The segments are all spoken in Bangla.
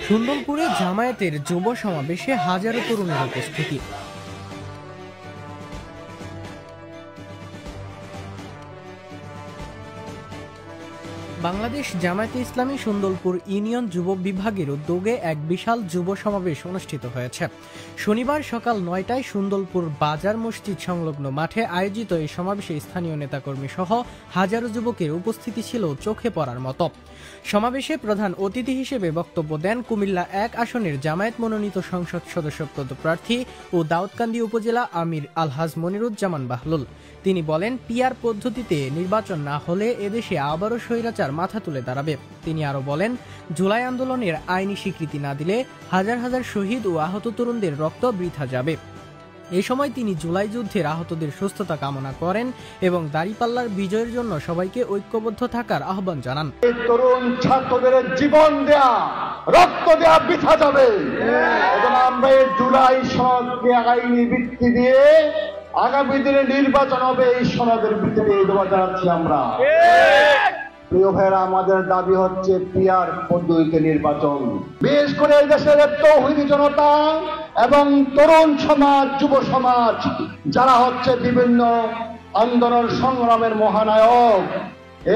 সুন্দরপুরে জামায়াতের যুব সমাবেশে হাজারো তরুণের উপস্থিতি। বাংলাদেশ জামায়াতে ইসলামী সুন্দরপুর ইউনিয়ন যুব বিভাগের উদ্যোগে এক বিশাল যুব সমাবেশ অনুষ্ঠিত হয়েছে। শনিবার সকাল ৯টায় সুন্দরপুর বাজার মসজিদ সংলগ্ন মাঠে আয়োজিত এই সমাবেশে স্থানীয় নেতাকর্মী সহ হাজারো যুবকের উপস্থিতি ছিল চোখে পড়ার মতো। সমাবেশে প্রধান অতিথি হিসেবে বক্তব্য দেন কুমিল্লা ১ আসনের জামায়াত মনোনীত সংসদ সদস্য পদপ্রার্থী ও দাউদকান্দি উপজেলা আমির আলহাজ মনিরুজ্জামান বাহলুল। তিনি বলেন, পিআর পদ্ধতিতে নির্বাচন না হলে এদেশে আবারও স্বৈরাচার মাথা তুলে দাঁড়াবে। তিনি আরো বলেন, জুলাই আন্দোলনের আইনি স্বীকৃতি না দিলে হাজার হাজার শহীদ ও আহত তরুণদের রক্ত বৃথা যাবে। এ সময় তিনি জুলাই যুদ্ধের আহতদের সুস্থতা কামনা করেন এবং দাঁড়িপাল্লার বিজয়ের জন্য সবাইকে ঐক্যবদ্ধ থাকার আহ্বান জানান। তরুণ ছাত্রদের জীবন দেয়া, রক্ত দেয়া বৃথা যাবে এবং আমরা এই জুলাই সনদকে আইনি ভিত্তি দিয়ে আগামী দিনে নির্বাচন হবে এই সনদের ভিত্তিতে দাবি জানাচ্ছি আমরা। প্রিয় ভাইরা, আমাদের দাবি হচ্ছে পিআর পদ্ধতিতে নির্বাচন। বিশেষ করে এই দেশের তৌহিদি জনতা এবং তরুণ সমাজ, যুব সমাজ যারা হচ্ছে বিভিন্ন আন্দোলন সংগ্রামের মহানায়ক,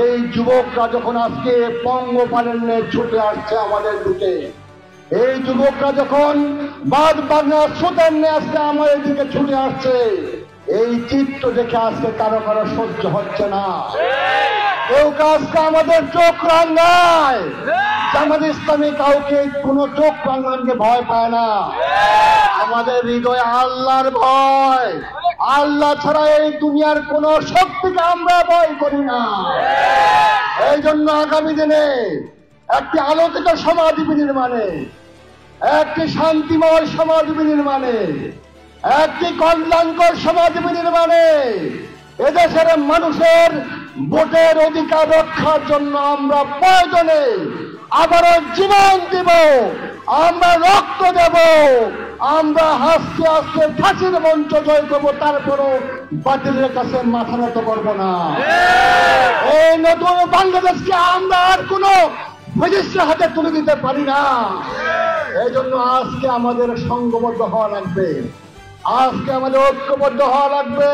এই যুবকরা যখন আজকে পঙ্গপালনে ছুটে আসছে আমাদের দিকে, এই যুবকরা যখন বাদ বাংলার সুতান্নে আজকে আমাদের দিকে ছুটে আসছে, এই চিত্র দেখে আজকে কারো কারো সহ্য হচ্ছে না। কেউ কাজকে আমাদের চোখ রাঙায়, জামাত ইসলামী কাউকে কোন চোখ রাঙানকে ভয় পায় না। আমাদের হৃদয়ে আল্লাহর ভয়, আল্লাহ ছাড়া এই দুনিয়ার কোন শক্তিকে আমরা ভয় করি না। এই জন্য আগামী দিনে একটি আলোকিত সমাজ বিনির্মাণে, একটি শান্তিময় সমাজ বিনির্মাণে, একটি কল্যাণকর সমাজ বিনির্মাণে, এদেশের মানুষের ভোটের অধিকার রক্ষার জন্য আমরা প্রয়োজনে আবারও জীবন দিব, আমরা রক্ত দেব, আমরা হাসতে হাসতে ফাঁসির মঞ্চ জয় করবো, তারপরও বাতিলের কাছে মাথা নত করবো না। এই নতুন বাংলাদেশকে আমরা আর কোন ব্রিটিশের হাতে তুলে দিতে পারি না। এই জন্য আজকে আমাদের সংঘবদ্ধ হওয়া লাগবে, আজকে আমাদের ঐক্যবদ্ধ হওয়া লাগবে।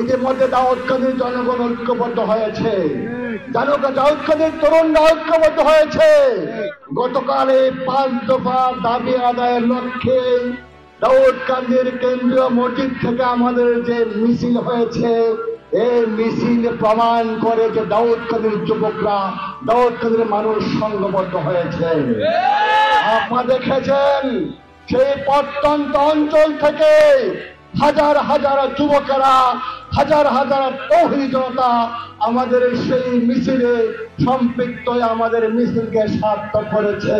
ইতিমধ্যে দাউদকান্দির জনগণ ঐক্যবদ্ধ হয়েছে, দাউদকান্দির তরুণরা ঐক্যবদ্ধ হয়েছে। গতকাল এই ৫ দফা দাবি আদায়ের লক্ষ্যে দাউদকান্দির কেন্দ্রীয় মসজিদ থেকে আমাদের যে মিছিল হয়েছে, এই মিছিল প্রমাণ করে যে দাউদকান্দির যুবকরা, দাউদকান্দির মানুষ সংঘবদ্ধ হয়েছে। আপনারা দেখেছেন সেই প্রত্যন্ত অঞ্চল থেকে হাজার হাজার যুবকেরা, হাজার হাজার তৌহিদি জনতা আমাদের সেই মিছিলে সম্পৃক্ত হয়ে আমাদের মিছিলকে সার্থক করেছে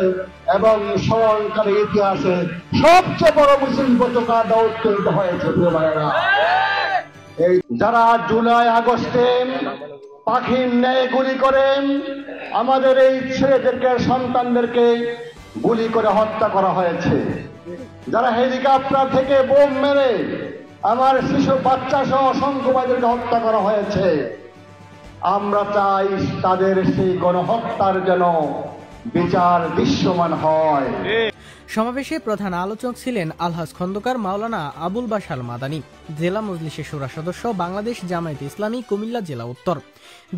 এবং স্মরণকারী ইতিহাসে সবচেয়ে বড় মিছিল গতকাল দাউদকান্দিতে হয়েছে। প্রিয় ভাইয়েরা, এই যারা জুলাই আগস্টে পাখির ন্যায় গুলি করেন, আমাদের এই ছেলেদেরকে, সন্তানদেরকে গুলি করে হত্যা করা হয়েছে, যারা হেলিকপ্টার থেকে বোম মেরে আমার শিশু বাচ্চা সহ অসংখ্য ভাইদেরকে হত্যা করা হয়েছে, আমরা চাই তাদের সেই গণহত্যার যেন বিচার দৃশ্যমান হয়। সমাবেশে প্রধান আলোচক ছিলেন আলহাজ খন্দকার মাওলানা আবুল বাশার মাদানী, জেলা মজলিসের শুরা সদস্য, বাংলাদেশ জামায়াতে ইসলামী কুমিল্লা জেলা উত্তর।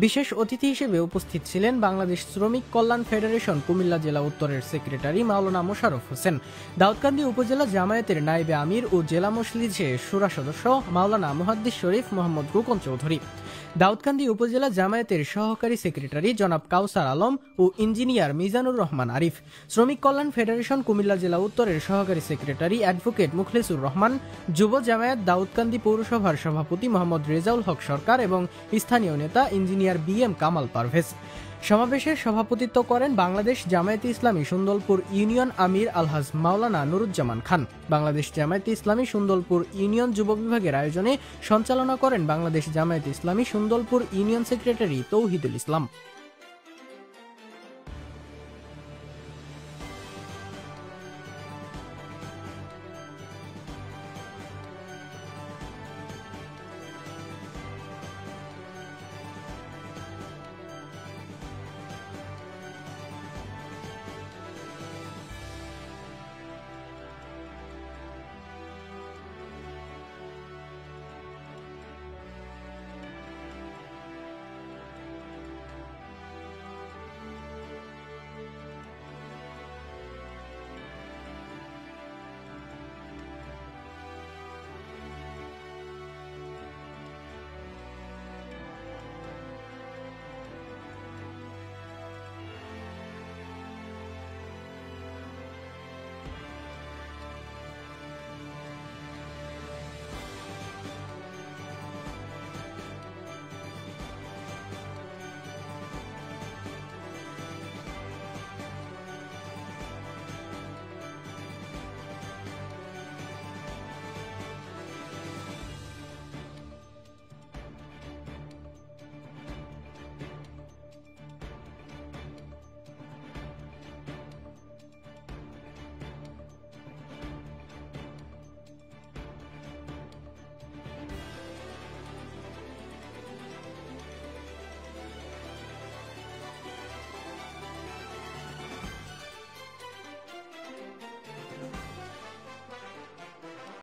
বিশেষ অতিথি হিসেবে উপস্থিত ছিলেন বাংলাদেশ শ্রমিক কল্যাণ ফেডারেশন কুমিল্লা জেলা উত্তরের সেক্রেটারি মাওলানা মোশাররফ হোসেন, দাউদকান্দি উপজেলা জামায়াতের নায়েবে আমির ও জেলা মজলিসের শুরা সদস্য মাওলানা মুহাদ্দিস শরীফ মোহাম্মদ রুকন চৌধুরী, দাউদকান্দি উপজেলা জামায়াতের সহকারী সেক্রেটারি জনাব কাউসার আলম ও ইঞ্জিনিয়ার মিজানুর রহমান আরিফ, শ্রমিক কল্যাণ ফেডারেশন কুমিল্লা জেলা উত্তরের সহকারী সেক্রেটারি অ্যাডভোকেট মুখলেসুর রহমান, যুব জামায়াত দাউদকান্দি পৌরসভার সভাপতি মোহাম্মদ রেজাউল হক সরকার এবং স্থানীয় নেতা ইঞ্জিনিয়ার BM কামাল পারভেজ। সমাবেশের সভাপতিত্ব করেন বাংলাদেশ জামায়াতে ইসলামী সুন্দরপুর ইউনিয়ন আমির আলহাজ মাওলানা নুরুজ্জামান খান। বাংলাদেশ জামায়াতে ইসলামী সুন্দরপুর ইউনিয়ন যুব বিভাগের আয়োজনে সঞ্চালনা করেন বাংলাদেশ জামায়াতে ইসলামী সুন্দরপুর ইউনিয়ন সেক্রেটারি তৌহিদুল ইসলাম।